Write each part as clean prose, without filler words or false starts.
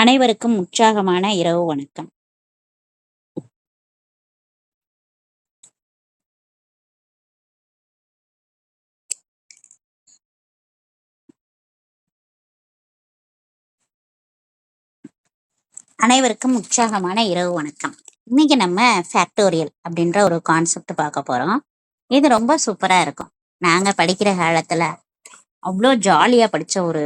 அனைவருக்கும் உற்சாகமான இரவு வணக்கம். இன்னைக்கு நம்ம ஃபேக்டோரியல் அப்படின்ற ஒரு கான்செப்ட் பார்க்க போறோம். இது ரொம்ப சூப்பரா இருக்கும். நாங்க படிக்கிற காலத்துல அவ்வளோ ஜாலியா படிச்ச ஒரு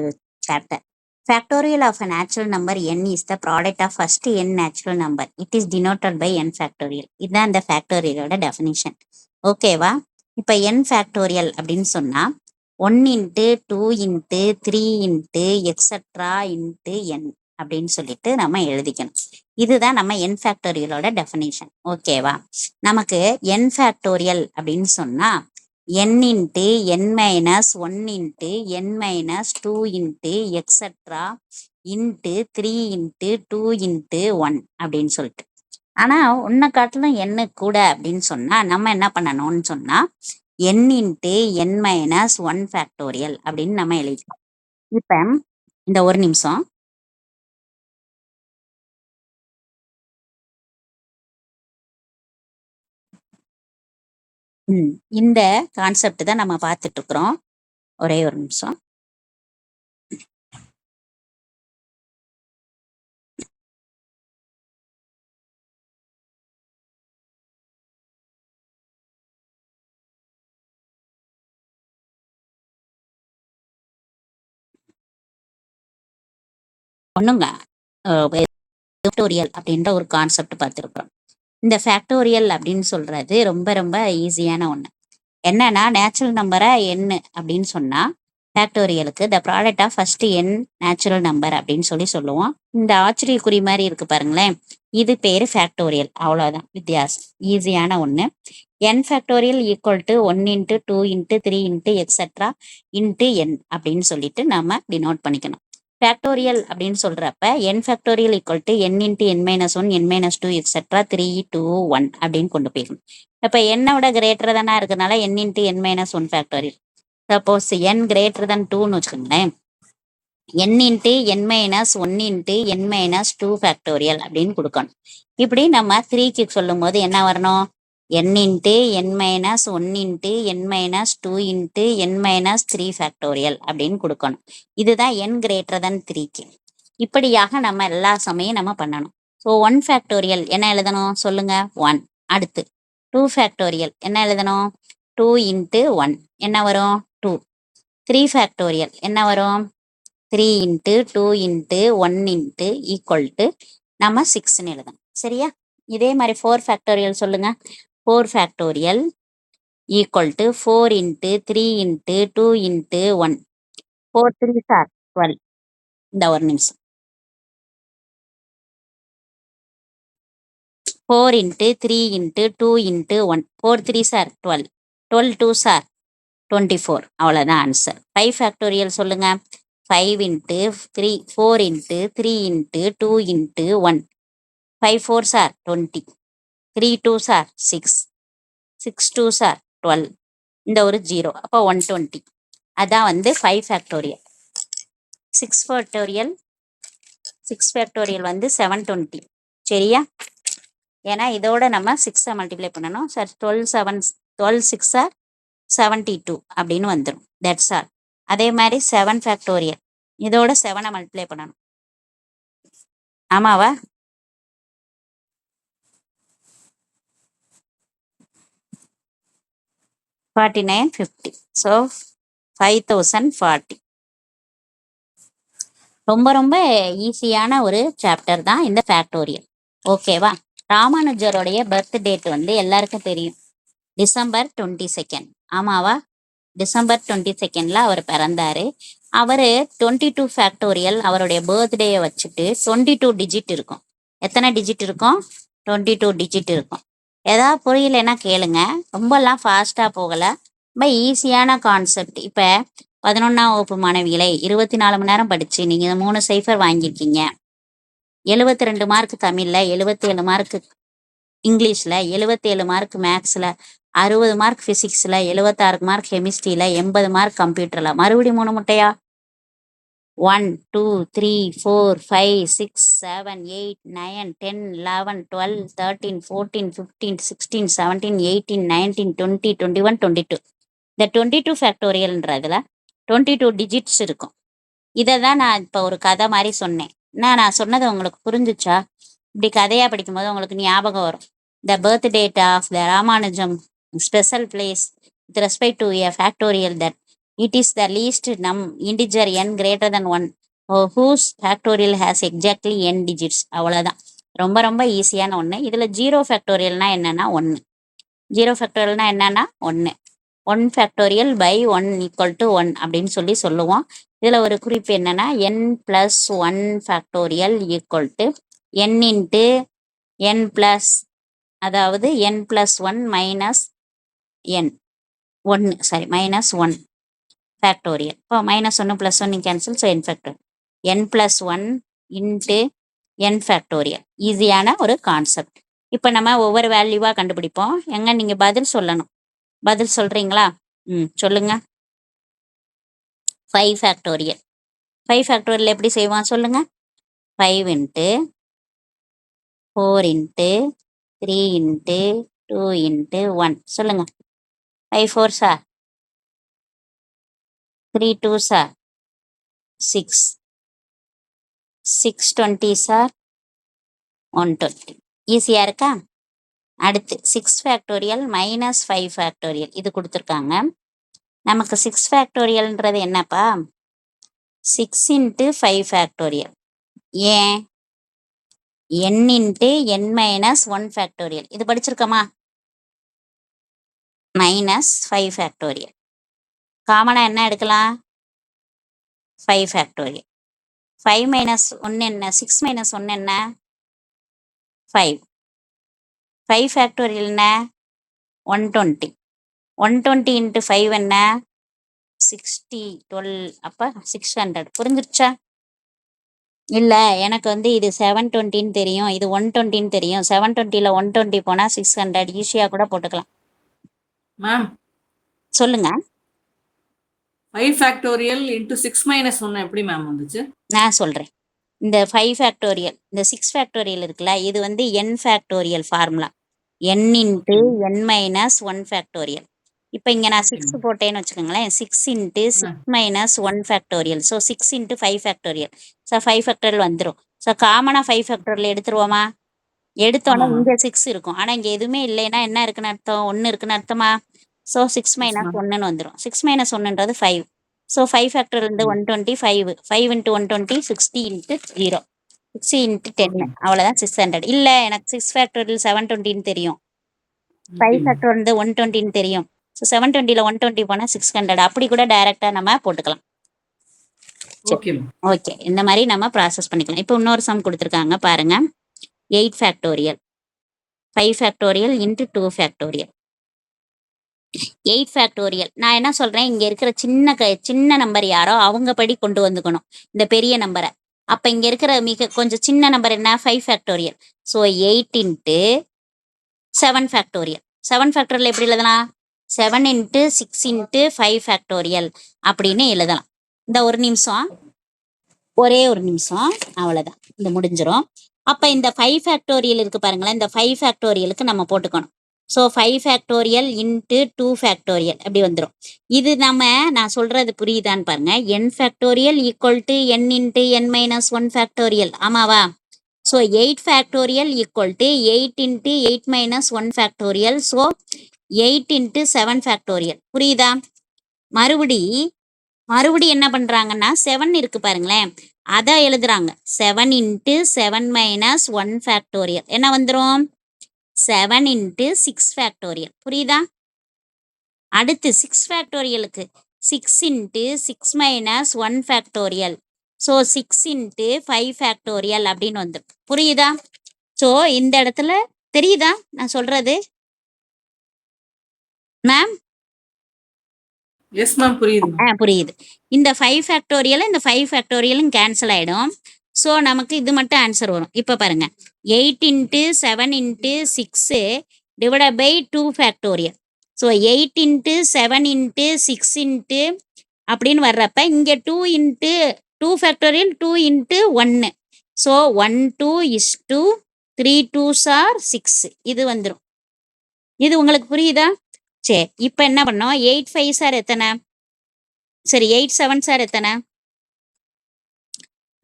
chapter. Factorial of a natural number n is the product of first n natural number. It is denoted by n factorial. இதுதான் இந்த ஃபேக்டோரியலோட டெஃபினிஷன். ஓகேவா? இப்போ n ஃபேக்டோரியல் அப்படின்னு சொன்னா 1 into 2 into 3 into extra into n அப்படின்னு சொல்லிட்டு நம்ம எழுதிக்கணும். இதுதான் நம்ம n ஃபேக்டோரியலோட டெஃபினிஷன். ஓகேவா? நமக்கு n ஃபேக்டோரியல் அப்படின்னு சொன்னா n into n minus 1 into n minus 2 into extra into 3 into 2 into 1 அப்படின்னு சொல்லிட்டு. ஆனா உன்னை காட்டிலும் n கூட அப்படின்னு சொன்னா நம்ம என்ன பண்ணணும்னு சொன்னா n into n minus 1 factorial அப்படின்னு நம்ம எழுதிக்கலாம். இப்ப இந்த ஒரு நிமிஷம் இந்த கான்செப்ட் தான் நம்ம பார்த்துட்டு இருக்கிறோம். ஒரே ஒரு நிமிஷம். ஒண்ணுங்க ஃபேக்டோரியல் அப்படின்ற ஒரு கான்செப்ட் பார்த்துருக்குறோம். இந்த ஃபேக்டோரியல் அப்படின்னு சொல்றது ரொம்ப ரொம்ப ஈஸியான ஒண்ணு. என்னன்னா நேச்சுரல் நம்பரை n அப்படின்னு சொன்னா ஃபேக்டோரியலுக்கு the product of first n natural number அப்படின்னு சொல்லுவோம். இந்த ஆச்சரியக்குறி மாதிரி இருக்கு பாருங்களேன், இது பேரு ஃபேக்டோரியல். அவ்வளவுதான் வித்தியாசம். ஈஸியான ஒண்ணு. n factorial equal to 1 into 2 into 3 into extra into n அப்படின்னு சொல்லிட்டு நம்ம டினோட் பண்ணிக்கணும். ஃபேக்டோரியல் அப்படின்னு சொல்றப்ப n factorial equal to n into n minus 1 n minus 2 extra 3 2 1 அப்படின்னு கொண்டு போயிடணும். இப்போ என்னோட கிரேட்டர் தானா இருக்கனால n into n minus 1 factorial. Suppose n greater than 2ன்னு வச்சுக்கோங்களேன், n into n minus 1 into n minus 2 factorial அப்படின்னு கொடுக்கணும். இப்படி நம்ம 3க்கு சொல்லும் போது என்ன வரணும், n into n minus 1 into n minus 2 into n minus 3 factorial அப்படின்னு கொடுக்கணும். இதுதான் n கிரேட்டர் than 3க்கு. இப்படியாக நம்ம எல்லா சமயம் நம்ம பண்ணணும். ஸோ 1 ஃபேக்டோரியல் என்ன எழுதணும் சொல்லுங்க, 1. அடுத்து 2 ஃபேக்டோரியல் என்ன எழுதணும், 2 இன்ட்டு 1 என்ன வரும், 2. 3 ஃபேக்டோரியல் என்ன வரும், 3 into 2 into 1 into equal to நம்ம 6ன்னு எழுதணும். சரியா? இதே மாதிரி 4 ஃபேக்டோரியல் சொல்லுங்க. 4 factorial equal to 4 into 3 into 2 into 1. 4 3 sir 12. இந்த ஒரு நிமிஷம். 4 into 3 into 2 into 1. 4 3 sir 12. 12 2 sir 24. அவ்வளோதான் ஆன்சர். 5 ஃபேக்டோரியல் சொல்லுங்க. 5 into 3 4 into 3 into 2 into 1. 5 4 sir 20. 3 2 சார் 6. 6 2 சார் 12. இந்த ஒரு 0. அப்போ 120. அதான் 5 ஃபேக்டோரியல். 6 ஃபேக்டோரியல் 720. சரியா? ஏன்னா இதோட நம்ம 6 மல்டிப்ளை பண்ணணும். சார் 12 6 சார் 72 அப்படின்னு வந்துடும். That's all. அதே மாதிரி 7 ஃபேக்டோரியல் இதோட 7 மல்டிப்ளை பண்ணணும். ஆமாவா? $49.50. ஸோ 5040. ரொம்ப ரொம்ப ஈஸியான ஒரு சாப்டர் தான் இந்த ஃபேக்டோரியல். ஓகேவா? ராமானுஜருடைய பர்த் டேட் எல்லாருக்கும் தெரியும், December 22. ஆமாவா? December 22 அவர் பிறந்தாரு. அவரு 22 ஃபேக்டோரியல் அவருடைய பர்த்டேயை வச்சுட்டு 22 டிஜிட் இருக்கும். எத்தனை டிஜிட் இருக்கும்? 22 டிஜிட் இருக்கும். ஏதாவது புரியலைன்னா கேளுங்க, ரொம்பலாம் ஃபாஸ்டா போகல, ரொம்ப ஈஸியான கான்செப்ட். இப்ப 11ஆம் வகுப்பு மாணவிகளை 24 மணி நேரம் படிச்சு நீங்க 3 சைஃபர் வாங்கியிருக்கீங்க. 72 மார்க் தமிழ்ல, 77 மார்க் இங்கிலீஷ்ல, 77 மார்க் மேக்ஸ்ல, 60 மார்க் பிசிக்ஸ்ல, 76 மார்க் கெமிஸ்ட்ரியில, 80 மார்க் கம்ப்யூட்டர்ல. மறுபடியும் 3 முட்டையா? 1 2 3 4 5 6 7 8 9 10 11 12 13 14 15 16 17 18 19 20 21 22. இந்த 22 ஃபேக்டோரியல்ன்றதுல 22 டிஜிட்ஸ் இருக்கும். இதை தான் நான் இப்போ ஒரு கதை மாதிரி சொன்னேன். நான் சொன்னது உங்களுக்கு புரிஞ்சுச்சா? இப்படி கதையா படிக்கும்போது உங்களுக்கு ஞாபகம் வரும். The birth date of the Ramanujam special place with respect to a factorial that it is the least integer n greater than 1 whose factorial has exactly n digits. அவ்வளோதான். ரொம்ப ரொம்ப ஈஸியான ஒன்று. இதில் ஜீரோ ஃபேக்டோரியல்னா என்னன்னா 1. ஜீரோ ஃபேக்டோரியல்னா என்னன்னா 1. 1 ஃபேக்டோரியல் பை 1 ஈக்குவல் டு 1 அப்படின்னு சொல்லுவோம். இதில் ஒரு குறிப்பு என்னன்னா n + 1 factorial equal to n into n plus, அதாவது n + 1 minus n 1 sorry minus 1 factorial. இப்போ -1 + 1 cancel, so n factorial. n + 1 into n factorial. ஈஸியான ஒரு கான்செப்ட். இப்போ நம்ம ஒவ்வொரு வேல்யூவாக கண்டுபிடிப்போம். எங்க நீங்கள் பதில் சொல்லணும். பதில் சொல்கிறீங்களா? சொல்லுங்க. 5 ஃபேக்டோரியல். 5 ஃபேக்டோரியல் எப்படி செய்வோம் சொல்லுங்க. 5 இன்ட்டு 4 இன்ட்டு 3 இன்ட்டு 2 இன்ட்டு 1 சொல்லுங்க. 5 4 சார் 3 2 சார் 6 6 20 சார் 120. ஈஸியாக இருக்கா? அடுத்து 6 ஃபேக்டோரியல் மைனஸ் 5 ஃபேக்டோரியல் இது கொடுத்துருக்காங்க. நமக்கு 6 ஃபேக்டோரியல்ன்றது என்னப்பா? 6 இன்ட்டு 5 ஃபேக்டோரியல். ஏன் n into n minus 1 factorial இது படிச்சிருக்கோமா? Minus 5 factorial. காமனாக என்ன எடுக்கலாம்? 5 ஃபேக்டோரியல். 5 மைனஸ் 1 என்ன? 6 மைனஸ் 1 என்ன? 5. 5 ஃபேக்டோரியல் என்ன? 120. 120 இன்ட்டு 5 என்ன? 60 12 அப்போ 600. புரிஞ்சிருச்சா? இல்லை எனக்கு இது 720ன்னு தெரியும், இது 120ன்னு தெரியும். 720ல் 120 போனால் 600 ஈஸியாக கூட போட்டுக்கலாம். மேம் சொல்லுங்க. 5 ஃபேக்டோரியல் இன்ட்டு 6 மைனஸ் 1 எப்படி மேம் வந்துச்சு? நான் சொல்கிறேன். இந்த 5 ஃபேக்டோரியல், இந்த 6 ஃபேக்டோரியல் இருக்குல்ல, இது n factorial formula. n into n minus 1 factorial. இப்போ இங்கே நான் 6 போட்டேன்னு வச்சுக்கோங்களேன். 6 into 6 minus 1 factorial. So 6 into 5 factorial. So 5 factorial வந்துடும். ஸோ காமனாக 5 ஃபேக்டோரியல் எடுத்துருவோமா? எடுத்தோன்னா இங்கே 6 இருக்கும். ஆனால் இங்கே எதுவுமே இல்லைன்னா என்ன இருக்குன்னு அர்த்தம்? 1 இருக்குன்னு அர்த்தமா? ஸோ 6 மைனஸ் 1ன்னு வந்துடும். 6 மைனஸ் 1ன்றது 5. So 5 factorial 120 5. 5 into 120 60 into 0 60 into 10 அவ்வளோதான் 600. இல்லை எனக்கு 6 ஃபேக்டோரியல் 720ன்னு தெரியும், 5 ஃபேக்டோரியல் 120ன்னு தெரியும். ஸோ 720ல் 120 போனால் 600. அப்படி கூட டைரெக்டாக நம்ம போட்டுக்கலாம். ஓகே, இந்த மாதிரி நம்ம ப்ராசஸ் பண்ணிக்கலாம். இப்போ இன்னொரு சம் கொடுத்துருக்காங்க பாருங்க. 8 factorial 5 factorial into 2 factorial. 8 factorial நான் என்ன சொல்கிறேன், இங்கே இருக்கிற சின்ன நம்பர் யாரோ அவங்க படி கொண்டு வந்துக்கணும் இந்த பெரிய நம்பரை. அப்போ இங்கே இருக்கிற கொஞ்சம் சின்ன நம்பர் என்ன? 5 factorial. So 8 into 7 factorial. 7 factorial எப்படி எழுதலாம்? 7 இன்ட்டு 6 இன்ட்டு 5 ஃபேக்டோரியல் அப்படின்னு எழுதலாம். இந்த ஒரு நிமிஷம், ஒரே ஒரு நிமிஷம், அவ்வளோதான், இந்த முடிஞ்சிடும். அப்போ இந்த 5 ஃபேக்டோரியல் இருக்குது பாருங்களேன், இந்த 5 ஃபேக்டோரியலுக்கு நம்ம போட்டுக்கணும். ஸோ 5 ஃபேக்டோரியல் இன்ட்டு 2 ஃபேக்டோரியல் அப்படி வந்துடும். இது நான் சொல்கிறது புரியுதான்னு பாருங்க. n factorial equal to n into n minus 1 factorial. ஆமாவா? So 8 factorial equal to 8 into 8 minus 1 factorial. So 8 into 7 factorial. புரியுதா? மறுபடி என்ன பண்ணுறாங்கன்னா 7 இருக்கு பாருங்களேன், அதை எழுதுறாங்க. 7 இன்ட்டு 7 மைனஸ் 1 ஃபேக்டோரியல் என்ன வந்துடும்? 7 இன்ட்டு 6 ஃபேக்டோரியல். புரியுதா? அடுத்து 6 ஃபேக்டோரியலுக்கு 6 into 6 minus 1 factorial. So 6 into 5 factorial அப்படின்னு வந்துடும். புரியுதா? ஸோ இந்த இடத்துல தெரியுதா நான் சொல்றது மேம்? எஸ் மேம், புரியுது. புரியுது. இந்த 5 ஃபேக்டோரியல் இந்த 5 ஃபேக்டோரியலும் கேன்சல் ஆகிடும். ஸோ நமக்கு இது மட்டும் ஆன்சர் வரும். இப்போ பாருங்க, 8 into 7 into 6 divide by 2 factorial. So 8 into 7 into 6 into அப்படின்னு வர்றப்ப இங்கே 2 into 2 factorial 2 into 1. So 1 2 is 2 3 2s are 6 இது வந்துடும். இது உங்களுக்கு புரியுதா? சரி, இப்போ என்ன பண்ணோம்? 8 5s are எத்தனை? சரி, 8 7s are எத்தனை?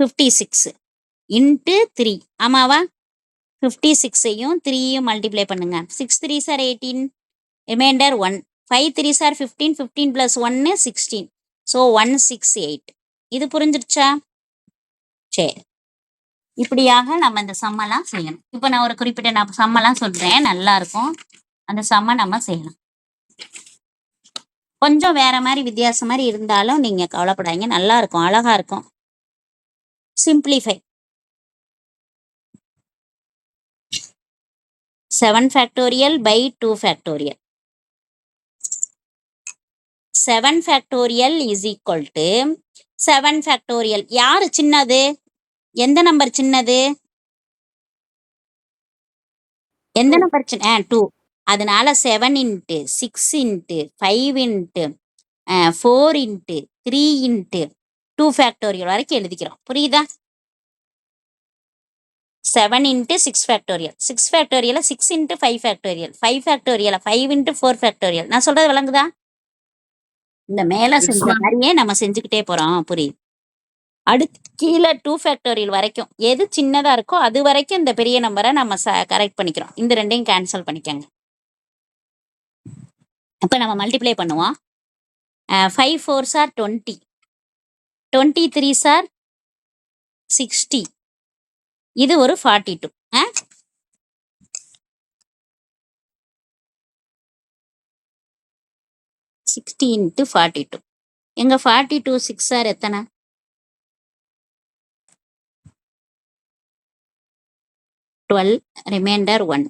56 இன்ட்டு 3. ஆமாவா? 56ஐயும் 3யும் மல்டிப்ளை பண்ணுங்க. 6 3s are 18, remainder 1. 5 3s are 15, 15 plus 1 16. So 168. இது புரிஞ்சிருச்சா? சரி, இப்படியாக நம்ம இந்த சம்மெல்லாம் செய்யணும். இப்போ நான் ஒரு குறிப்பிட்ட சம்மெல்லாம் சொல்றேன், நல்லா இருக்கும். அந்த சம்மை நம்ம செய்யலாம். கொஞ்சம் வேற மாதிரி வித்தியாசம் மாதிரி இருந்தாலும் நீங்க கவலைப்படாதீங்க, நல்லா இருக்கும், அழகா இருக்கும். Simplify 7 factorial by 2 factorial. 7 factorial is equal to 7 factorial. யாரு சின்னது? எந்த நம்பர் சின்னது? எந்த நம்பர் சின்ன? 2. அதனால 7 into 6 into 5 into 4 into 3 into 2 factorial வரைக்கும் எழுதிக்கிறோம். புரியுதா? 7 into 6 factorial, 6 factorial 6 into 5 factorial, 5 factorial 5 into 4 factorial. நான் சொல்றது விளங்குதா? இந்த மேலே செஞ்ச மாதிரியே நம்ம செஞ்சுக்கிட்டே போறோம். புரியுது? அடுத்து கீழே 2 ஃபேக்டோரியல் வரைக்கும் எது சின்னதா இருக்கோ அது வரைக்கும் இந்த பெரிய நம்பரை நம்ம கரெக்ட் பண்ணிக்கிறோம். இந்த ரெண்டையும் கேன்சல் பண்ணிக்கோங்க. அப்போ நம்ம மல்டிப்ளை பண்ணுவோம். 5 4s are 20, 23s are 60. இது ஒரு 42. 60 இன்ட்டு 42. எங்க 42 6 are எத்தனை? 12, ரிமைண்டர் 1.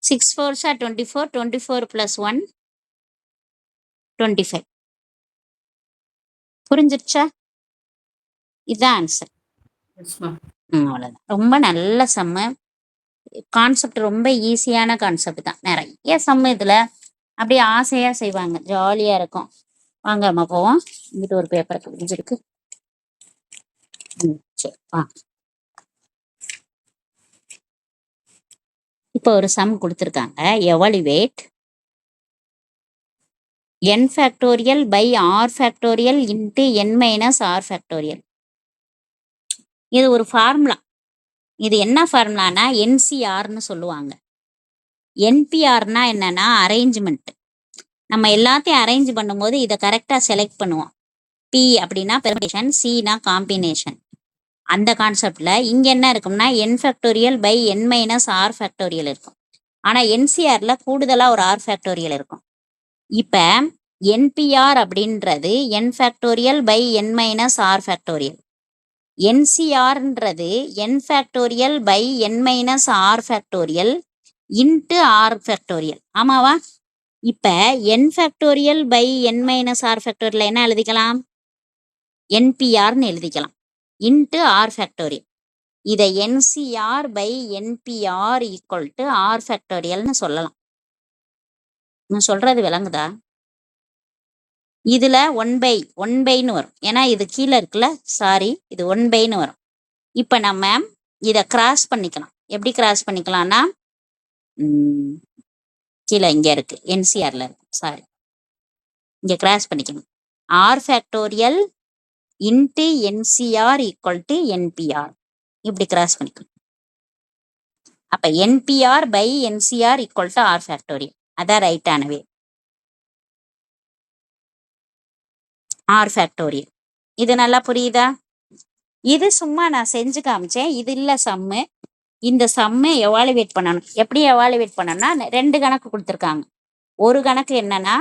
6 4s are 24, 24 plus 1 25. புரிஞ்சிருச்சா? இதுதான் ஆன்சர். அவ்வளோதான். ரொம்ப நல்ல சம்மு. கான்செப்ட் ரொம்ப ஈஸியான கான்செப்ட் தான். நிறைய சம்மு இதில் அப்படியே ஆசையாக செய்வாங்க, ஜாலியாக இருக்கும். வாங்க அம்மா போவோம். இங்கிட்ட ஒரு பேப்பரை புரிஞ்சிருக்கு. சரி வாங்க. இப்போ ஒரு சம் கொடுத்துருக்காங்க. Evaluate n factorial by r factorial into n minus r factorial. இது ஒரு ஃபார்முலா. இது என்ன ஃபார்முலானா என்சிஆர்னு சொல்லுவாங்க. என்பிஆர்னா என்னன்னா அரேஞ்ச்மெண்ட். நம்ம எல்லாத்தையும் அரேஞ்ச் பண்ணும்போது இதை கரெக்டாக செலக்ட் பண்ணுவோம். பி அப்படின்னா பெர்மிஷன், சினா காம்பினேஷன். அந்த கான்செப்டில் இங்கே என்ன இருக்கும்னா n factorial by n minus R factorial இருக்கும். ஆனால் என்சிஆரில் கூடுதலாக ஒரு ஆர் ஃபேக்டோரியல் இருக்கும். இப்போ என்பிஆர் அப்படின்றது n factorial by n minus R factorial. என்சிஆர்ன்றது n factorial by n minus R factorial into R factorial. ஆமாவா? இப்போ n factorial by n minus R factorial என்ன எழுதிக்கலாம்? என்பிஆர்னு எழுதிக்கலாம், இன்ட்டு ஆர் ஃபேக்டோரியல். இதை NCR by NPR equal to R ஃபேக்டோரியல்னு சொல்லலாம். நான் சொல்றது விளங்குதா? இதுல 1/1/ன்னு வரும், ஏன்னா இது கீழே இருக்குல்ல, சாரி இது 1/ன்னு வரும். இப்போ நம்ம இதை கிராஸ் பண்ணிக்கலாம். எப்படி கிராஸ் பண்ணிக்கலாம்னா கீழே இங்கே இருக்கு, என்சிஆர்ல இருக்கு, சாரி இங்கே கிராஸ் பண்ணிக்கணும். R factorial into nCr equal to nPr, இப்படி கிராஸ் பண்ணிக்கணும். அப்போ nPr by nCr equal to R factorial, அதான் ரைட்டானவே. R factorial. இது நல்லா புரியுதா? இது சும்மா நான் செஞ்சு காமிச்சேன், இது இல்லை சம்மு. இந்த சம்மை எவாலுவேட் பண்ணணும். எப்படி எவாலுவேட் பண்ணணும்னா 2 கணக்கு கொடுத்துருக்காங்க. ஒரு கணக்கு என்னன்னா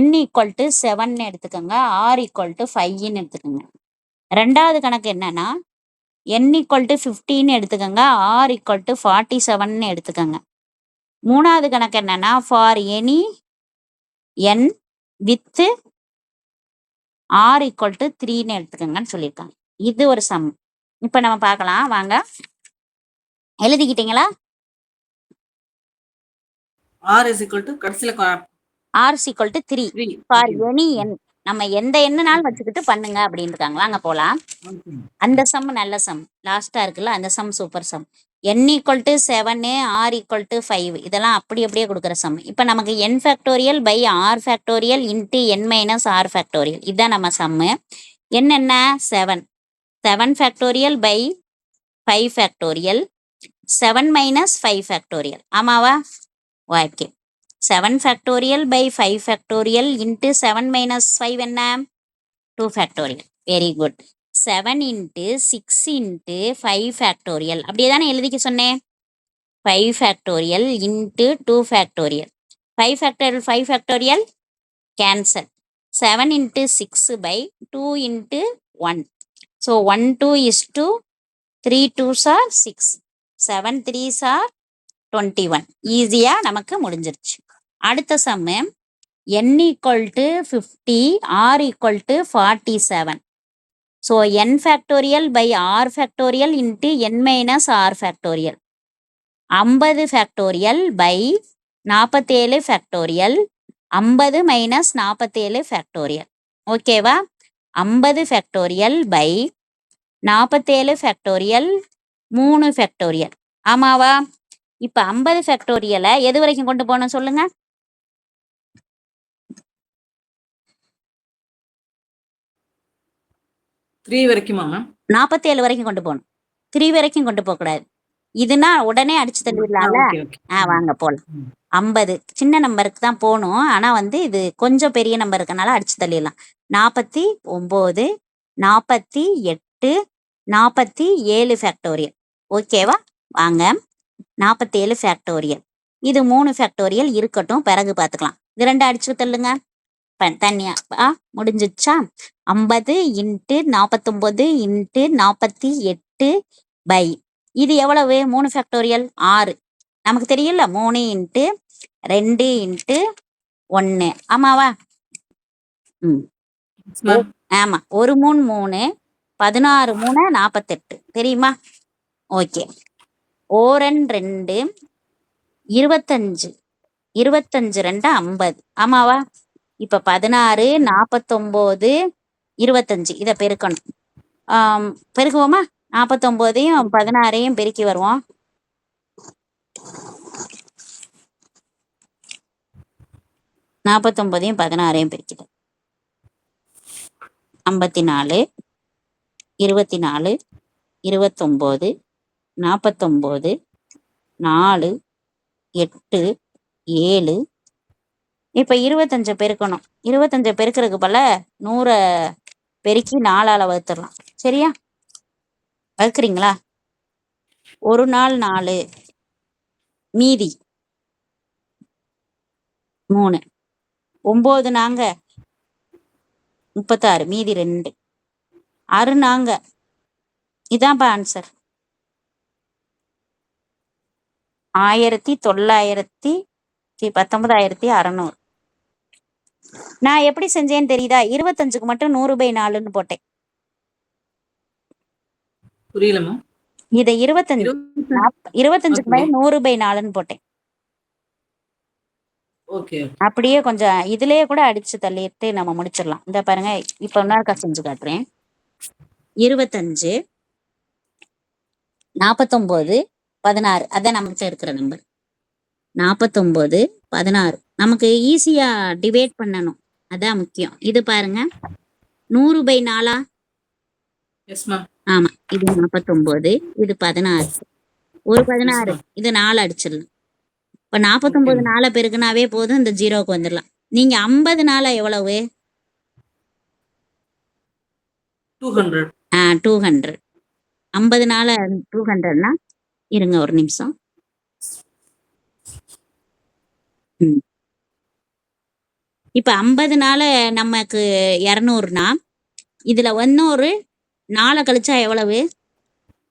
n ஈக்குவல் டு 7ன்னு எடுத்துக்கோங்க, r ஈக்குவல் டு 5ன்னு எடுத்துக்கோங்க. ரெண்டாவது கணக்கு என்னன்னா n ஈக்குவல் டு 15 எடுத்துக்கோங்க, r ஈக்குவல் டு 47ன்னு எடுத்துக்கோங்க. மூணாவது கணக்கு என்னன்னா for any n with r equal to 3ன்னு எடுத்துக்கோங்கன்னு சொல்லியிருக்காங்க. இது ஒரு சம். இப்போ நம்ம பார்க்கலாம் வாங்க. எழுதிக்கிட்டீங்களா? r is equal to கடைசில r is equal to 3 for any n. நம்ம எந்த எண்ணுனாலும் வச்சுக்கிட்டு பண்ணுங்க அப்படின்னு இருக்காங்க. வாங்க போலாம். ஓகே. அந்த சம் நல்ல சம். லாஸ்டா இருக்குல்ல அந்த some super some. n = 7 r = 5 இதெல்லாம் அப்படி அப்படியே கொடுக்குற சம். இப்போ நமக்கு n factorial by r factorial into n minus r factorial இதுதான் நம்ம சம்மு. என்ன 7 7 factorial by 5 factorial 7 minus 5 factorial ஆமாவா? Okay. 7 factorial by 5 factorial into 7 minus 5 என்ன 2 factorial. Very good. 7 into 6 into 5 factorial அப்படியே தானே எழுதிக்க சொன்னேன். 5 factorial into 2 factorial 5 factorial 5 factorial cancel. 7 into 6 by 2 into 1. So 1 2 is 2 3 2s are 6 7 3s are 21. ஈஸியாக நமக்கு முடிஞ்சிருச்சு. அடுத்த sum n = 50 r = 47. So n factorial by r factorial into n minus r factorial 50 factorial by 47 factorial 50 minus 47 factorial. ஓகேவா? 50 factorial by 47 factorial 3 factorial ஆமாவா? இப்போ 50 ஃபேக்டோரியலை எது வரைக்கும் கொண்டு போகணும் சொல்லுங்க. 3 வரைக்குமா மேம்? 47 வரைக்கும் கொண்டு போகணும். 3 வரைக்கும் கொண்டு போகக்கூடாது. இதுனா உடனே அடிச்சு தள்ளிடலாம்ல. Okay okay. வாங்க போகலாம். ம். 50 சின்ன நம்பருக்கு தான் போகணும். ஆனால் வந்து இது கொஞ்சம் பெரிய நம்பர் இருக்கனால அடிச்சு தள்ளிடலாம். 49 48 47 ஃபேக்டோரியல். ஓகேவா? வாங்க 47 ஃபேக்டோரியல். இது 3 ஃபேக்டோரியல் இருக்கட்டும், பிறகு பார்த்துக்கலாம். இது 2 அடிச்சு தள்ளுங்க. தனியா முடிஞ்சிச்சா? 50 இன்ட்டு 49 இன்ட்டு 48 பை இது எவ்வளவு? 3 ஃபேக்டோரியல் 6. நமக்கு தெரியல 3 இன்ட்டு 2 இன்ட்டு 1 ஆமாவா? Yes, ma'am. ஆமா. 1 3 3 16 3 48 தெரியுமா? ஓகே. 1 2 25 25 2 50 ஆமாவா? இப்போ 16 49 25 இதை பெருக்கணும். பெருக்குவோமா? 49ஐயும் 16ஐயும் பெருக்கி வருவோம். 49ஐயும் 16ஐயும் பெருக்கிட்டோம். 54 24 29 49 4 8 7. இப்போ 25 பெருக்கணும். 25 பெருக்கிறதுக்கு போல 100 பெருக்கி 4ஆல் வகுத்துடலாம். சரியா? வகுக்கிறீங்களா? ஒரு நாள் 4 மீதி 3 9 நாங்க 36 மீதி 2 6 நாங்க. இதான்ப்பா ஆன்சர். 19,600. நான் எப்படி செஞ்சேன்னு தெரியுதா? 25க்கு மட்டும் 100/4ன்னு போட்டேன். புரியலமா? இதை 25க்கு மேல 100/4ன்னு போட்டேன். ஓகே. அப்படியே கொஞ்சம் இதுலயே கூட அடிச்சு தள்ளிட்டு நம்ம முடிச்சிடலாம். இந்த பாருங்க, இப்ப இன்னொருக்கா செஞ்சு காட்டுறேன். 25 49 16 அதான் நமக்கு இருக்கிற நம்பர். 49 16 நமக்கு ஈஸியா டிவைட் பண்ணணும், அதான் முக்கியம். இது பாருங்க 100/4. Yes ma'am. ஆமா, இது 49 இது 16 ஒரு 16 இது 4 அடிச்சிடலாம். இப்ப 49 4 பெருக்குனாவே போதும், இந்த 0க்கு வந்துடலாம். நீங்க 50 4 எவ்வளவு? 200. 200. 50 4 200னா இருங்க ஒரு நிமிஷம். இப்ப 50 4 நமக்கு 200னா இதுல இன்னொரு 4 கழிச்சா எவ்வளவு?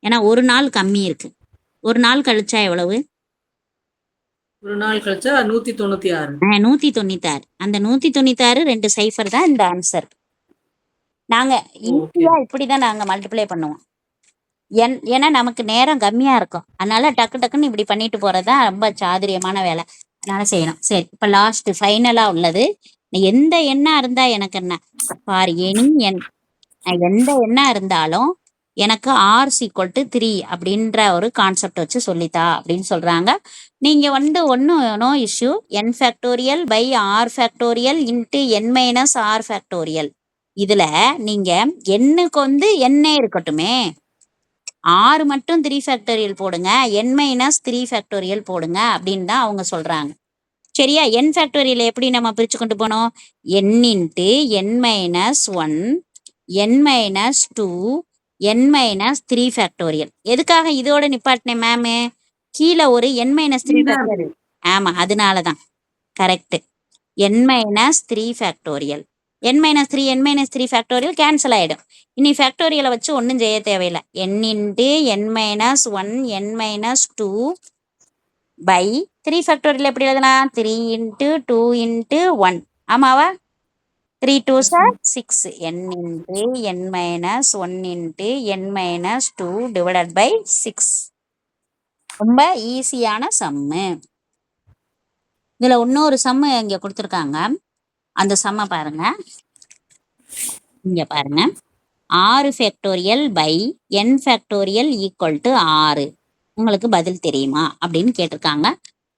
ஏன்னா ஒரு நாள் கம்மி இருக்கு. ஒரு நாள் கழிச்சா எவ்வளவு? ஒரு நாள் கழிச்சா 196. 196. அந்த 196 2 சைஃபர் தான் இந்த ஆன்சர். நாங்க ஈஸியா இப்படிதான் நாங்க மல்டிப்ளை பண்ணுவோம். ஏன்னா நமக்கு நேரம் கம்மியா இருக்கும், அதனால டக்கு டக்குன்னு இப்படி பண்ணிட்டு போறதுதான் ரொம்ப சாதுரியமான வேலை. அதனால செய்யணும். சரி, இப்ப லாஸ்ட் ஃபைனலா உள்ளது எந்த எண்ணா இருந்தா எனக்கு என்ன, ஃபார் எனி எண், எந்த எண்ணா இருந்தாலும் எனக்கு ஆர் ஈக்குவல் டு 3 அப்படின்ற ஒரு கான்செப்ட் வச்சு சொல்லித்தா அப்படின்னு சொல்றாங்க. நீங்க ஒன்றும் no issue, N factorial by R factorial into N minus R factorial. இதுல நீங்க எண்ணுக்கு எண்ணே இருக்கட்டுமே, ஆறு மட்டும் 3 ஃபேக்டோரியல் போடுங்க, என் மைனஸ் 3 ஃபேக்டோரியல் போடுங்க அப்படின்னு தான் அவங்க சொல்றாங்க. சரியா? என் ஃபேக்டோரியல் எப்படி நம்ம பிரிச்சு கொண்டு போனோம், என் into N minus 1 N minus 2 என் மைனஸ் 3 ஃபேக்டோரியல். எதுக்காக இதோட நிப்பாட்டினேன் மேமு, கீழே ஒரு என் மைனஸ் 3 ஃபேக்டோரியல். ஆமா, அதனாலதான். Correct. N minus 3 factorial, N minus 3 factorial cancel ஆயிடும். இனி ஃபேக்டோரியலை வச்சு ஒன்றும் செய்ய தேவையில்லை. N into N minus 1 N minus 2 by 3 factorial எப்படி எழுதலாம், 3 இன்ட்டு 2 இன்ட்டு 1. ஆமாவா? 3 2 சார் 6, n into N minus 1 into N minus 2 divided by 6. ரொம்ப ஈஸியான சம்மு. இதுல இன்னொரு சம்மு இங்க கொடுத்துருக்காங்க, அந்த சம்ம பாருங்க. இங்க பாருங்க, 6 factorial by n factorial equal to 6. உங்களுக்கு பதில் தெரியுமா அப்படின்னு கேட்டிருக்காங்க.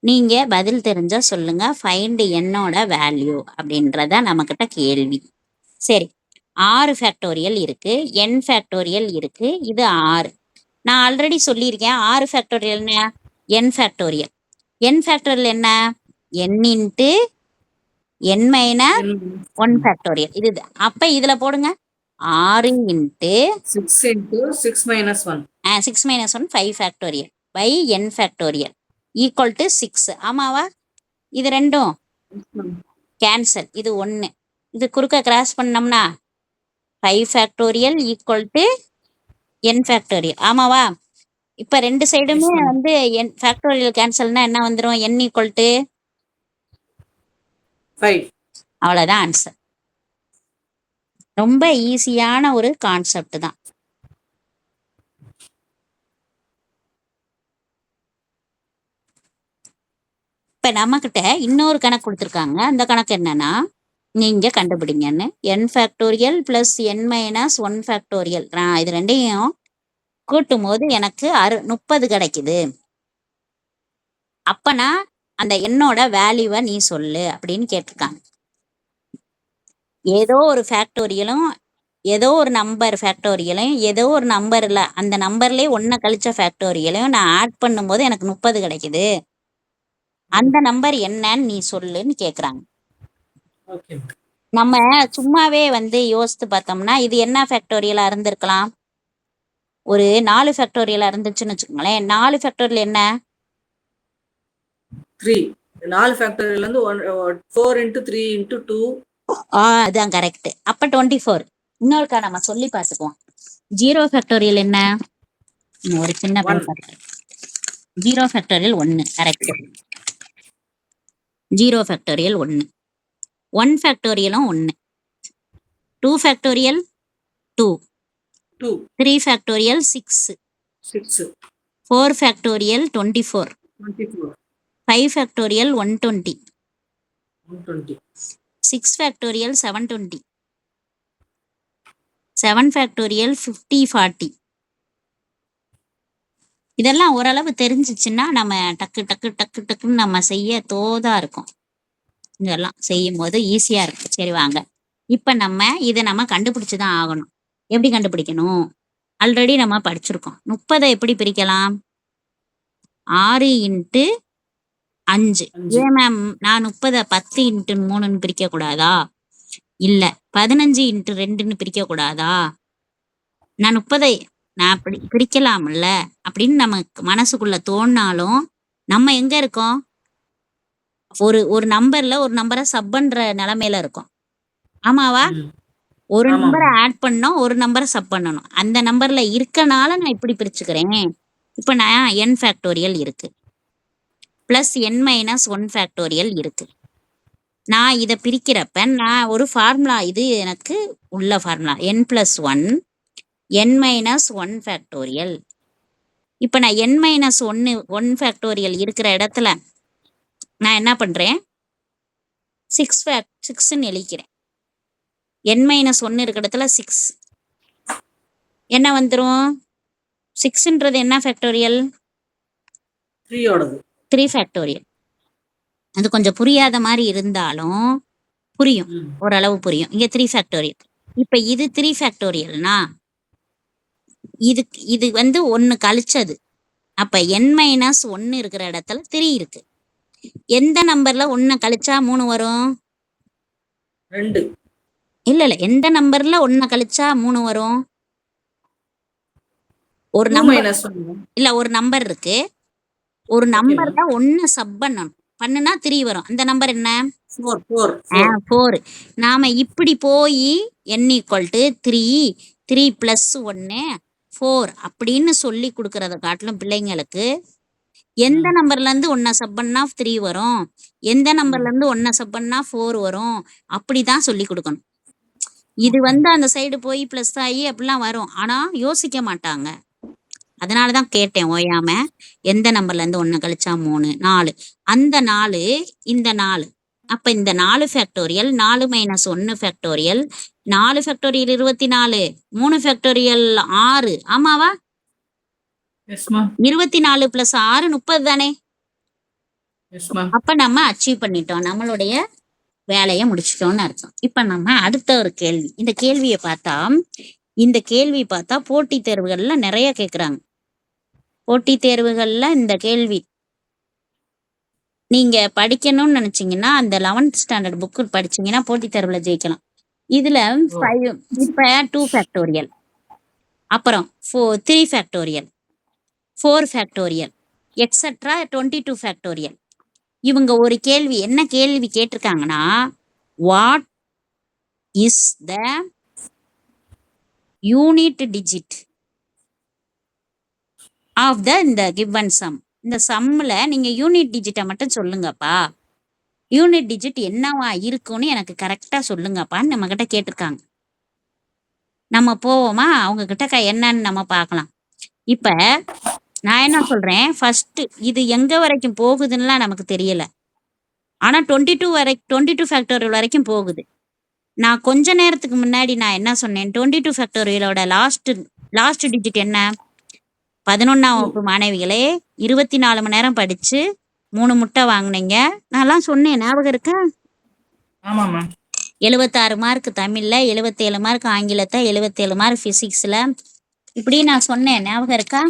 நீங்க பதில் தெரிஞ்சா சொல்லுங்க. ஃபைண்ட் என்னோட வேல்யூ அப்படின்றத நம்மக்கிட்ட கேள்வி. சரி, 6 ஃபேக்டோரியல் இருக்கு, n ஃபேக்டோரியல் இருக்கு, இது 6. நான் ஆல்ரெடி சொல்லியிருக்கேன் 6 factorial n factorial. n factorial என்ன, n into N minus 1 factorial. இது அப்ப இதுல போடுங்க 6 into 6 into 6 minus 1. 6 minus 1 5 factorial by n factorial equal to 6. ஆமாவா? இது ரெண்டும் கேன்சல், இது 1. இது குறுக்க கிராஸ் பண்ணோம்னா 5 factorial equal to n factorial. ஆமாவா? இப்ப ரெண்டு சைடுமே n ஃபேக்டோரியல் கேன்சல்னா என்ன வந்துடும், n ஈக்குவல் டு 5. அவ்வளவுதான் ஆன்சர். ரொம்ப ஈஸியான ஒரு கான்செப்ட் தான். இப்ப நம்ம கிட்ட இன்னொரு கணக்கு கொடுத்துருக்காங்க. அந்த கணக்கு என்னன்னா, நீங்க கண்டுபிடிங்கன்னு, n factorial plus n minus 1 factorial. நான் இது ரெண்டையும் கூட்டும் போது எனக்கு 30 கிடைக்குது. அப்பனா அந்த என்னோட வேல்யூவை நீ சொல்லு அப்படின்னு கேட்டிருக்காங்க. ஏதோ ஒரு ஃபேக்டோரியலும் ஏதோ ஒரு நம்பர் ஃபேக்டோரியலையும் ஏதோ ஒரு நம்பர்ல அந்த நம்பர்லயே 1 கழிச்ச ஃபேக்டோரியலையும் நான் ஆட் பண்ணும்போது எனக்கு 30 கிடைக்குது. அந்த நம்பர் என்னன்னு நீ சொல்லுன்னு கேக்குறாங்க. நம்ம சும்மாவே யோசித்து பார்த்தோம்னா இது என்ன ஃபேக்டோரியலா இருந்திருக்கலாம், ஒரு 4 ஃபேக்டோரியலா இருந்துச்சுன்னு வச்சுக்கோங்களேன். 4 ஃபேக்டோரியல் என்ன, 3. 4 ஃபேக்டோரியல் 4 into 3 into 2. அதான் கரெக்ட். அப்ப 24. இன்னொருக்கா நம்ம சொல்லி பார்த்துக்குவோம். 0 ஃபேக்டோரியல் என்ன, ஒரு சின்ன 0 factorial 1. Correct. 0 factorial 1. 1 ஃபேக்டோரியலும் 1. 2 factorial 2. 3 factorial 6. 4 factorial 24. 5 factorial 120. 6 factorial 720. 7 factorial 50 40. இதெல்லாம் ஓரளவு தெரிஞ்சிச்சுன்னா நம்ம டக்கு டக்கு டக்கு டக்குன்னு நம்ம செய்ய தோதா இருக்கும். இதெல்லாம் செய்யும் போது ஈஸியா இருக்கு. சரி வாங்க, இப்ப இதை நம்ம கண்டுபிடிச்சுதான் ஆகணும். எப்படி கண்டுபிடிக்கணும், ஆல்ரெடி நம்ம படிச்சிருக்கோம். 30 எப்படி பிரிக்கலாம், 6 இன்ட்டு 5. ஏன் மேம் நான் 30 10 இன்ட்டு 3ன்னு பிரிக்க கூடாதா, இல்ல 15 இன்ட்டு 2ன்னு பிரிக்க கூடாதா, நான் 30 நான் அப்படி பிரிக்கலாம்ல அப்படின்னு நமக்கு மனசுக்குள்ள தோணினாலும் நம்ம எங்க இருக்கோம், ஒரு நம்பர்ல ஒரு நம்பரை சப் பண்ற நிலைமையில இருக்கும். ஆமாவா? ஒரு நம்பரை ஆட் பண்ணோம், ஒரு நம்பரை சப் பண்ணணும். அந்த நம்பர்ல இருக்கனால நான் இப்படி பிரிச்சுக்கிறேன். இப்ப நான் n ஃபேக்டோரியல் இருக்கு பிளஸ் n மைனஸ் 1 ஃபேக்டோரியல் இருக்கு. நான் இதை பிரிக்கிறப்ப நான் ஒரு ஃபார்முலா, இது எனக்கு உள்ள formula n plus 1 n minus 1 factorial. இப்ப நான் n மைனஸ் 1 ஃபேக்டோரியல் இருக்கிற இடத்துல நான் என்ன பண்றேன், 6ன்னு எழுதிக்கிறேன். n-1 இருக்கிற இடத்துல 6 என்ன வந்துரும்? 6ன்றது என்ன ஃபேக்டோரியல்? 3 3 ஃபேக்டோரியல். அது கொஞ்சம் புரியாத மாதிரி இருந்தாலும் புரியும், ஓரளவு புரியும். இங்க 3 ஃபேக்டோரியல். இப்ப இது 3 ஃபேக்டோரியல்னா இது வந்து 1 கழிச்சது. அப்ப n-1 இருக்கிற இடத்துல 3 இருக்கு. எந்த நம்பர்ல 1 கழிச்சா 3 வரும்? 2. இல்ல எந்த நம்பர்ல 1 கழிச்சா 3 வரும்? ஒரு 2 நம்பர் -1. இல்ல, ஒரு நம்பர் இருக்கு. ஒரு நம்பர்ல 1 சப் பண்ணுனா 3 வரும். அந்த நம்பர் என்ன? 4. 4. நாம இப்படி போய் n = 3 3 + 1 4 அப்படின்னு சொல்லி கொடுக்கறத காட்டிலும் பிள்ளைங்களுக்கு எந்த நம்பர்ல இருந்து 1 சப் பண்ணா 3 வரும், எந்த நம்பர்ல இருந்து 1 சப் பண்ணா 4 வரும், அப்படிதான் சொல்லி கொடுக்கணும். இது வந்து அந்த சைடு போய் பிளஸ் ஆகி அப்படிலாம் வரும். ஆனா யோசிக்க மாட்டாங்க. அதனாலதான் கேட்டேன் ஓயாம. எந்த நம்பர்ல இருந்து 1 கழிச்சா 3? 4. அந்த 4 இந்த 4. அப்ப இந்த 4 ஃபேக்டோரியல் 4 - 1 ஃபேக்டோரியல் 4 ஃபேக்டோரியல் 24 3 ஃபேக்டோரியல் 6. ஆமாவா? 24 + 6 30 தானே? அப்ப நம்ம அச்சீவ் பண்ணிட்டோம், நம்மளுடைய வேலையை முடிச்சிட்டோம்னு அர்த்தம். இப்ப நம்ம அடுத்த ஒரு கேள்வி. இந்த கேள்வி பார்த்தா போட்டித் தேர்வுகள்ல நிறைய கேட்குறாங்க. போட்டித் தேர்வுகள்ல இந்த கேள்வி நீங்க படிக்கணும்னு நினைச்சீங்கன்னா அந்த 11th ஸ்டாண்டர்ட் புக்கு படிச்சீங்கன்னா போட்டித் தேர்வுல ஜெயிக்கலாம். இதுல 5 இப்ப 2 ஃபேக்டோரியல், அப்புறம் 3 ஃபேக்டோரியல், 4 ஃபேக்டோரியல், எக்ஸெட்ரா 22 ஃபேக்டோரியல். இவங்க ஒரு கேள்வி என்ன கேள்வி கேட்டிருக்காங்கன்னா, what is the unit digit of the இந்த கிவன் சம். இந்த சம்மில் நீங்க யூனிட் டிஜிட்டை மட்டும் சொல்லுங்கப்பா, யூனிட் டிஜிட் என்னவா இருக்குன்னு எனக்கு கரெக்டா சொல்லுங்கப்பான்னு நம்ம கிட்ட கேட்டிருக்காங்க. நம்ம போவோமா அவங்க கிட்ட என்னன்னு நம்ம பார்க்கலாம். இப்ப நான் என்ன சொல்றேன், ஃபர்ஸ்ட் இது எங்க வரைக்கும் போகுதுன்னுலாம் நமக்கு தெரியல. ஆனா 22 ஃபேக்டோரியல் வரைக்கும் போகுது. நான் கொஞ்ச நேரத்துக்கு முன்னாடி நான் என்ன சொன்னேன், 22 ஃபேக்டோரியலோட லாஸ்ட் டிஜிட் என்ன? 11ஆம் வகுப்பு மாணவிகளே 24 மணி நேரம் படிச்சு 3 முட்டை வாங்கினீங்க. நான்லாம் சொன்னேன், ஞாபகம் இருக்கா? 76 மார்க் தமிழ்ல, 77 மார்க் ஆங்கிலத்தை, 77 மார்க் பிசிக்ஸ்ல, இப்படி நான் சொன்னேன், ஞாபகம் இருக்கா?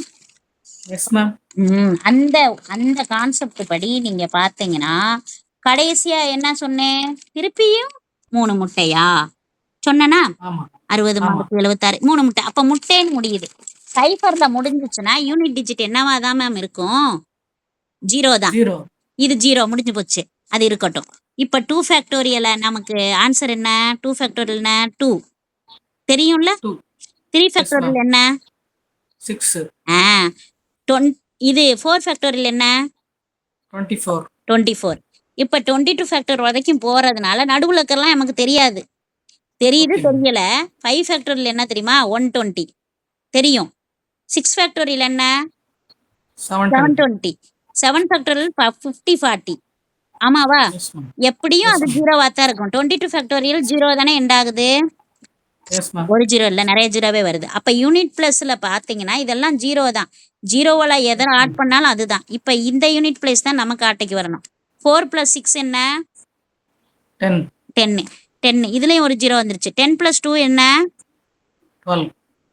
அந்த கான்செப்ட் படி நீங்க பாத்தீங்கன்னா கடைசியா என்ன சொன்னேன், திருப்பியும் 3 முட்டையா சொன்னனா? 60 மார்க் 76 3 முட்டை. அப்ப முட்டைன்னு முடியுது. சைஃபர்ல முடிஞ்சிச்சுன்னா யூனிட் டிஜிட் என்னவா தான் மேம் இருக்கும்? 0 தான். இது 0 முடிஞ்சு போச்சு, அது இருக்கட்டும். இப்ப 2 ஃபேக்டோரியல நமக்கு ஆன்சர் என்ன? 2 ஃபேக்டோரியல் என்ன? 2 தெரியும்ல. 3 ஃபேக்டோரியல் என்ன? 6. இது 4 ஃபேக்டோரியல் என்ன? 24. இப்ப 22 ஃபேக்டர் வரைக்கும் போறதுனால நடுவுல இருக்கலாம் நமக்கு தெரியாது. தெரியல. 5 ஃபேக்டோரியல் என்ன தெரியுமா? 120 தெரியும். 6 ஃபேக்டோரியல் என்ன? 720. 7 ஃபேக்டோரியல் 50 40. ஆமாவா? எப்படியும் அது 0வா தான் இருக்கும். 22 ஃபேக்டோரியல் 0 தானே எண்ட் ஆகுது. ஒரு 0 இல்ல, நிறைய 0வே வருது. அப்ப யூனிட் பிளஸ்ல பாத்தீங்கன்னா இதெல்லாம் 0 தான். 0ல எதை ஆட் பண்ணாலும் அதுதான். இப்ப இந்த யூனிட் பிளேஸ் தான் நமக்கு ஆட்டைக்கு வரணும். 4 + 6 என்ன? 10. இதுலயும் ஒரு 0 வந்துருச்சு. 10 + 2 என்ன? 12.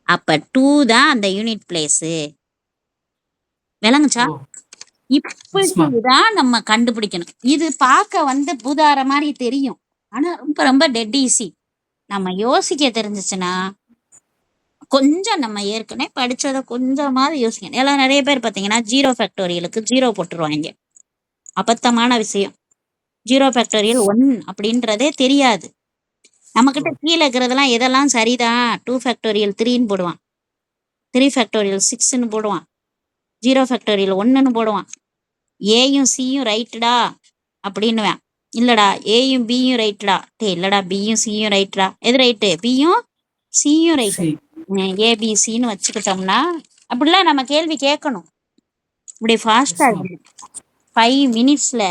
அப்ப 2 தான் அந்த யூனிட் பிளேஸ். விளங்குச்சா? இப்படிதான் நம்ம கண்டுபிடிக்கணும். இது பார்க்க பூதார மாதிரி தெரியும், ஆனா ரொம்ப ரொம்ப டெட் ஈஸி. நம்ம யோசிக்க தெரிஞ்சிச்சுன்னா கொஞ்சம் நம்ம ஏற்கனவே படிச்சதை கொஞ்சமாவது யோசிக்கணும். எல்லாம் நிறைய பேர் பார்த்தீங்கன்னா 0 ஃபேக்டோரியலுக்கு 0 போட்டுருவாங்க. அபத்தமான விஷயம். 0 ஃபேக்டோரியல் 1 அப்படின்றதே தெரியாது. நம்மக்கிட்ட கீழே இருக்கிறதெல்லாம் எதெல்லாம் சரிதான், 2 ஃபேக்டோரியல் 3ன்னு போடுவான், 3 ஃபேக்டோரியல் 6ன்னு போடுவான், 0 ஃபேக்டோரியல் 1ன்னு போடுவான். ஏயும் சியும் ரைட்டுடா அப்படின்னுவேன். இல்லடா ஏயும் பியும் ரைட்டுடா. இல்லடா பியும் சியும் ரைட்டுடா. எது ரைட்டு? பியும் சியும் ரைட்டு. ஏபிசின்னு வச்சுக்கிட்டோம்னா அப்படிலாம் நம்ம கேள்வி கேட்கணும். இப்படி ஃபாஸ்டா 5 மினிட்ஸ்ல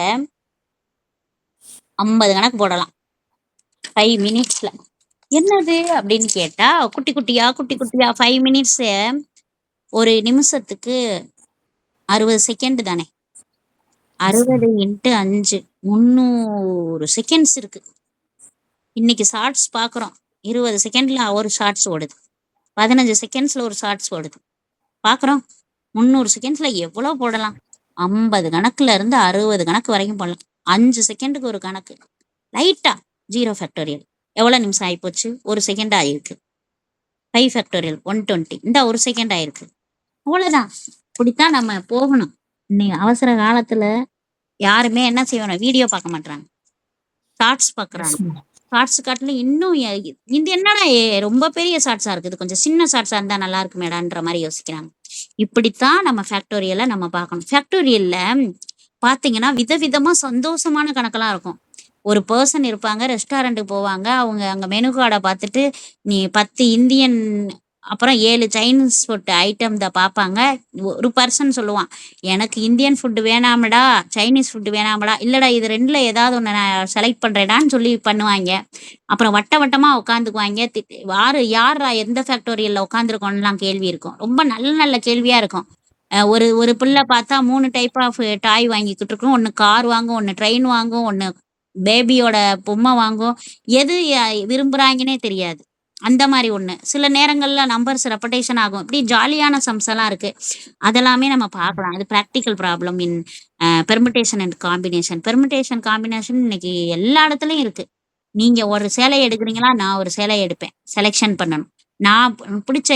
50 கணக்கு போடலாம் 5 மினிட்ஸ்ல. என்னது அப்படின்னு கேட்டா குட்டி குட்டியா 5 மினிட்ஸ், ஒரு நிமிஷத்துக்கு 60 செகண்ட் தானே. 60 இன்ட்டு 5 300 செகண்ட்ஸ் இருக்கு. இன்னைக்கு ஷார்ட்ஸ் பார்க்குறோம், 20 செகண்ட்ல ஒரு ஷார்ட்ஸ் ஓடுது, 15 செகண்ட்ஸ்ல ஒரு ஷார்ட்ஸ் ஓடுது. பார்க்குறோம் 300 செகண்ட்ஸ்ல எவ்வளோ போடலாம். 50 கணக்குல இருந்து 60 கணக்கு வரைக்கும் போடலாம். 5 செகண்டுக்கு ஒரு கணக்கு. லைட்டா 0 ஃபேக்டோரியல் எவ்வளோ நிமிஷம் ஆகிப்போச்சு, ஒரு செகண்ட் ஆயிருக்கு. 5 ஃபேக்டோரியல் 120, இந்த ஒரு செகண்ட் ஆயிருக்கு. அவ்வளோதான். இப்படித்தான் நம்ம போகணும். இன்னைக்கு அவசர காலத்துல யாருமே என்ன செய்யணும், வீடியோ பார்க்க மாட்டாங்க, ஷார்ட்ஸ் பார்க்குறாங்க. ஷார்ட்ஸ் காட்டிலும் இன்னும் இது என்னடா ரொம்ப பெரிய ஷார்ட்ஸா இருக்குது, கொஞ்சம் சின்ன ஷார்ட்ஸா இருந்தா நல்லா இருக்கு மேடான்ற மாதிரி யோசிக்கிறாங்க. இப்படித்தான் நம்ம ஃபேக்டோரியலை நம்ம பார்க்கணும். ஃபேக்டோரியல்ல பார்த்தீங்கன்னா விதவிதமா சந்தோஷமான கணக்கெல்லாம் இருக்கும். ஒரு பர்சன் இருப்பாங்க, ரெஸ்டாரண்ட்டுக்கு போவாங்க, அவங்க அங்கே மெனு கார்டை பார்த்துட்டு நீ 10 இந்தியன் அப்புறம் 7 சைனீஸ் ஃபுட் ஐட்டம் தான் பார்ப்பாங்க. ஒரு பர்சன் சொல்லுவான், எனக்கு இந்தியன் ஃபுட்டு வேணாமடா, சைனீஸ் ஃபுட்டு வேணாமடா, இல்லைடா இது ரெண்டில் ஏதாவது ஒன்று நான் செலக்ட் பண்ணுறேடான்னு சொல்லி பண்ணுவாங்க. அப்புறம் வட்ட வட்டமாக உட்காந்துக்குவாங்க. யாரா எந்த ஃபேக்டோரியலில் உட்காந்துருக்கோம்லாம் கேள்வி இருக்கும். ரொம்ப நல்ல நல்ல கேள்வியாக இருக்கும். ஒரு ஒரு பிள்ளை பார்த்தா 3 டைப் ஆஃப் டாய் வாங்கிக்கிட்டு இருக்கும். ஒன்று கார் வாங்கும், ஒன்று ட்ரெயின் வாங்கும், ஒன்று பேபியோட பொம்மை வாங்கும். எது விரும்புகிறாங்கன்னே தெரியாது. அந்த மாதிரி ஒன்று. சில நேரங்களில் நம்பர்ஸ் ரெப்படேஷன் ஆகும். இப்படி ஜாலியான சம்ஸ் எல்லாம் இருக்குது. அதெல்லாமே நம்ம பார்க்கலாம். அது practical problem in permutation and combination. Permutation combination இன்னைக்கு எல்லா இடத்துலையும் இருக்குது. நீங்கள் ஒரு சேலையை எடுக்கிறீங்களா, நான் ஒரு சேலையை எடுப்பேன், செலெக்ஷன் பண்ணணும். நான்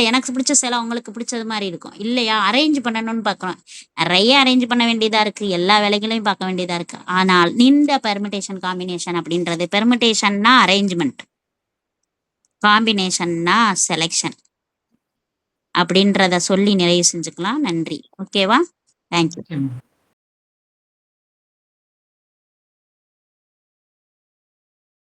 எனக்கு பிடிச்ச சேலை உங்களுக்கு பிடிச்சது மாதிரி இருக்கும் இல்லையா, அரேஞ்ச் பண்ணணும்னு பார்க்குறோம். நிறைய அரேஞ்ச் பண்ண வேண்டியதாக இருக்குது, எல்லா வேலைகளையும் பார்க்க வேண்டியதாக இருக்குது. ஆனால் இந்த பெர்முடேஷன் காம்பினேஷன் அப்படின்றது, பெர்முடேஷன்னா அரேஞ்ச்மெண்ட், காம்பினேஷன்னா செலெக்ஷன் அப்படின்றத சொல்லி நிறைவு செஞ்சுக்கலாம். நன்றி. ஓகேவா? தேங்க்யூ.